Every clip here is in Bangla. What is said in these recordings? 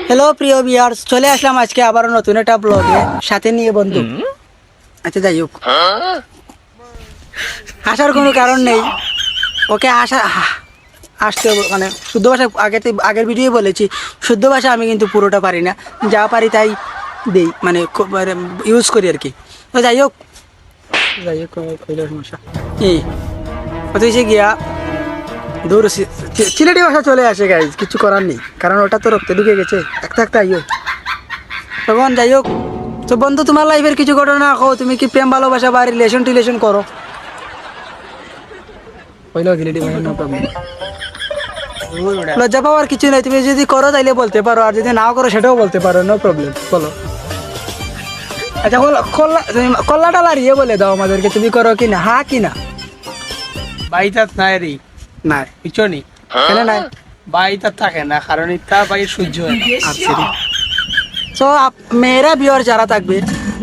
হ্যালো প্রিয় ভিউয়ার্স, চলে আসলাম আজকে আবার নতুন একটা ব্লগে সাথে নিয়ে বন্ধু। আচ্ছা যাই হোক, আসার কোনো কারণ নেই, ওকে আসতে মানে শুদ্ধ ভাষা আগের ভিডিও বলেছি, শুদ্ধ ভাষা আমি কিন্তু পুরোটা পারি না, যা পারি তাই দেই, মানে ইউজ করি আর কি। তো যাই হোক সমস্যা এই কত এসে গিয়া দূর সিলেটি ভাষা চলে আসে গাইজ, কিছু করার নেই, কারণ ওটা তো রক্তে ঢুকে গেছে একটা একটা আইও। তখন যাই হোক, তো বন্ধু তোমার লাইফের কিছু ঘটনা কো, তুমি কি প্রেম ভালোবাসা বা রিলেশন করো? লজ্জা পাওয়ার কিছু নাই, তুমি যদি করো তাইলে বলতে পারো, আর যদি নাও করো সেটাও বলতে পারো, নো প্রবলেম, বলো। আচ্ছা কল্লাটা লাড়িয়ে বলে দাও আমাদেরকে, তুমি করো কি না, হ্যাঁ কি না? বাইতাত নাই রে, নাই পিছনি কেন নাই? বাইতাত থাকে না, কারণ ইতা বাই সহ্য হয় না। তো মেয়েরা বিয়ার যারা থাকবে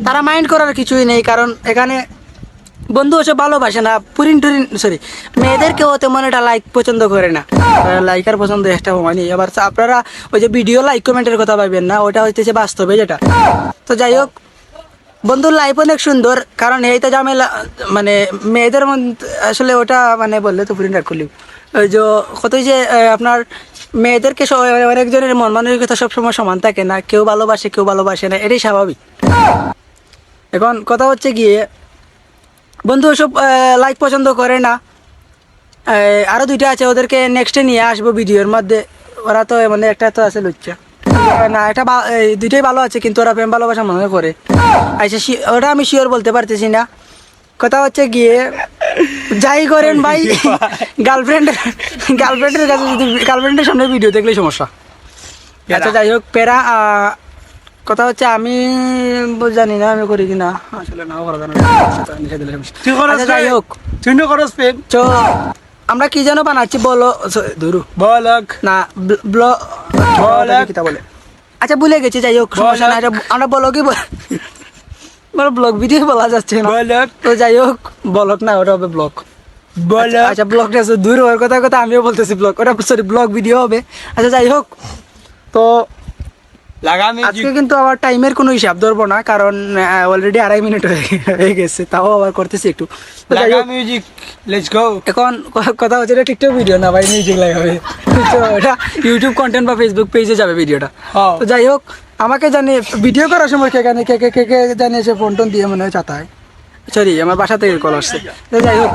তারা মাইন্ড করার কিছুই নেই, কারণ এখানে বন্ধু ওসব ভালোবাসে না, সরি মেয়েদেরকেও তেমন একটা লাইক পছন্দ করে না, লাইকার পছন্দ একটা হয়নি। এবার আপনারা ওই যে ভিডিও লাইক কমেন্টের কথা ভাবেন না, ওটা হইতেছে বাস্তবে যেটা। তো যাই হোক, বন্ধুর লাইফ অনেক সুন্দর, কারণ এইটা ঝামেলা মানে মেয়েদের মধ্যে আসলে ওটা মানে বললে তো প্রিন্ট করলি ওই যে কতই যে আপনার মেয়েদেরকে অনেকজনের মন মানসিকতা সবসময় সমান থাকে না, কেউ ভালোবাসে না, এটাই স্বাভাবিক। এখন কথা হচ্ছে গিয়ে বন্ধু ওসব লাইক পছন্দ করে না। আরও দুইটা আছে, ওদেরকে নেক্সটে নিয়ে আসবো ভিডিওর মধ্যে। ওরা তো মানে একটা তো আছে লুচ্চা না, এটা দুইটাই ভালো আছে, কিন্তু ওরা প্রেম ভালোবাসা মনে করে। আচ্ছা ওটা আমি শিওর বলতে পারতেছি না। কথা হচ্ছে গিয়ে যাই করেন ভাই, গার্লফ্রেন্ডের কাছে যদি গার্লফ্রেন্ডের সামনে ভিডিও দেখলে সমস্যা। আচ্ছা যাই হোক, পেরা কথা হচ্ছে আমি জানি না আমি করি কিনা, আসলে নাও করা জানা। আচ্ছা যাই হোক, তুই না করস প্রেম তো আমরা কি যেন বানাচ্ছি বলো, ধরু বলক না বলক কিতা বলে, আচ্ছা ভুলে গেছি। যাই হোক সমস্যা না, আমরা ব্লগই ব্লগ ভিডিও বলা যাচ্ছে না। বলক তো যাই হোক, ব্লগ না, ওটা হবে ব্লগ। বলক আচ্ছা ব্লগটা দূর হওয়ার কথা আমিও বলতেছি ব্লগ, ওটা সরি ব্লগ ভিডিও হবে। আচ্ছা যাই হোক, তো লাগা আজকে মিউজিক কিন্তু আবার টাইমের কোনো হিসাব ধরবো না, কারণ অলরেডি 2.5 মিনিট হয়ে গেছে, তাও আবার করতেছি একটু। তো যাই লাগা হোক, মিউজিক, লেটস গো। এখন কথা হচ্ছে এটা টিকটক ভিডিও না ভাই, মিউজিক লাগাবে, তো এটা ইউটিউব কন্টেন্ট বা ফেসবুক পেজে যাবে ভিডিওটা। হ্যাঁ। তো যাই হোক, আমাকে জানিয়ে ভিডিও করার সময় কে জানিয়েছে ফোন টোন দিয়ে মনে হয় চাতায়, সরি আমার বাসা থেকে কল আসছে। তো যাই হোক,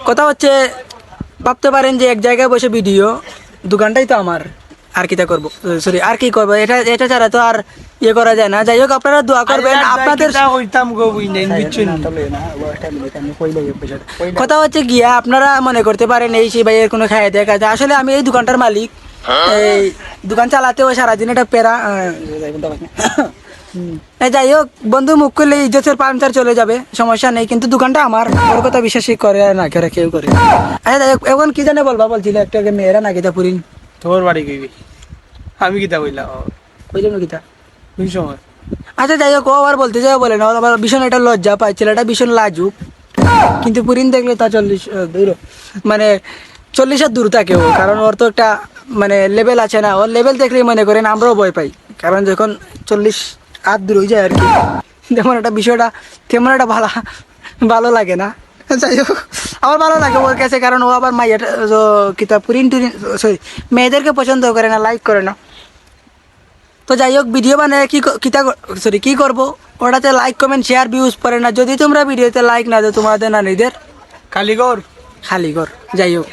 কথা হচ্ছে ভাবতে পারেন যে এক জায়গায় বসে ভিডিও, দোকানটাই তো আমার, আর কিটা করবো, সরি আর কি করবো, এটা ছাড়া তো আর ইয়ে করা যায় না। যাই হোক, আপনারা দোয়া করবেন আপনাদের। হইতাম গো বুঝলেন বিচ্ছুন। কথা হচ্ছে গিয়া আপনারা মনে করতে পারেন এই সেই ভাইয়ের কোনো খায় দেখা যায়, আসলে আমি এই দোকানটার মালিক, এই দোকান চালাতে ওই সারাদিন একটা প্যারা। যাই হোক, বন্ধু মুখ করলে ইজ্জতের পাঞ্চার চলে যাবে, সমস্যা নেই, কিন্তু দোকানটা আমার, ওর কথা বিশ্বাসই করে না করে কেউ করে। আচ্ছা যাই হোক, এখন কি জানে বলবা বলছিল একটা মেয়েরা না গীতা পুরিন, তোর বাড়ি কইবি, আমি কিতা বললাম কইলাম না গীতা। কোন সময়? আচ্ছা যাই হোক, ও আবার বলতে যাও বলে না, ও আবার ভীষণ একটা লজ্জা পায়, ছেলেটা ভীষণ লাজুক, কিন্তু পুরিন দেখলে তা 40 দূর, মানে 40 দূর থাকে ও, কারণ ওর তো একটা মানে লেভেল আছে না, ওর লেভেল দেখলেই মনে করেন আমরাও ভয় পাই, কারণ যখন 40 দূর হয়ে যায় আর কি, তেমন একটা বিষয়টা তেমন একটা ভালো লাগে না। যাই হোক, আমার ভালো লাগে ওর কাছে, কারণ ও আবার মাইয়াটা কিতাব পুরিন টুরিন সরি মেয়েদেরকে পছন্দ করে না, লাইক করে না। তো যাই হোক, ভিডিও বানায় কি করবো, ওটাতে লাইক কমেন্ট শেয়ার ভিউজ পড়ে না, যদি তোমরা ভিডিওতে লাইক না দাও তোমাদের না নিজেদের কালীগড় খালি কর। যাই হোক,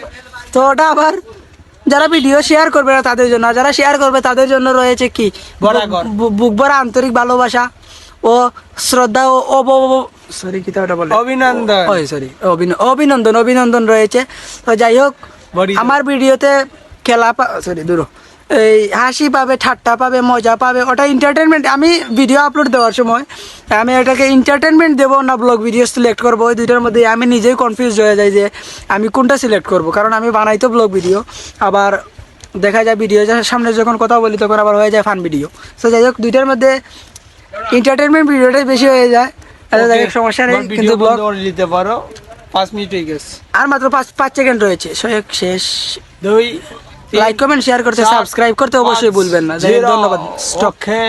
তো ওটা আবার যারা ভিডিও শেয়ার করবে না তাদের জন্য, যারা শেয়ার করবে তাদের জন্য রয়েছে কি বুক ভরা আন্তরিক ভালোবাসা ও শ্রদ্ধা ও সরি কিতা ওটা বলে অভিনন্দন। সরি অভিনন্দন রয়েছে। তো যাই হোক, আমার ভিডিওতে খেলা সরি দূর এই হাসি পাবে, ঠাট্টা পাবে, মজা পাবে, ওটা এন্টারটেনমেন্ট। আমি ভিডিও আপলোড দেওয়ার সময় আমি এটাকে এন্টারটেনমেন্ট দেবো না ব্লগ ভিডিও সিলেক্ট করবো, ওই দুইটার মধ্যে আমি নিজেই কনফিউজ হয়ে যাই যে আমি কোনটা সিলেক্ট করবো, কারণ আমি বানাই তো ব্লগ ভিডিও, আবার দেখা যায় ভিডিও সামনে যখন কথা বলি তখন আবার হয়ে যায় ফান ভিডিও। তো যাই হোক, দুইটার মধ্যে এন্টারটেনমেন্ট ভিডিওটাই বেশি হয়ে যায়। সমস্যা নেই, কিন্তু ব্লগ দিতে পারো। 5 মিনিট হয়ে গেছে, আর মাত্র 5 সেকেন্ড রয়েছে, শেষ 2 তিন, লাইক কমেন্ট শেয়ার করতে চার, সাবস্ক্রাইব করতে অবশ্যই ভুলবেন না। জিরো। ধন্যবাদ। স্টপ। ওকে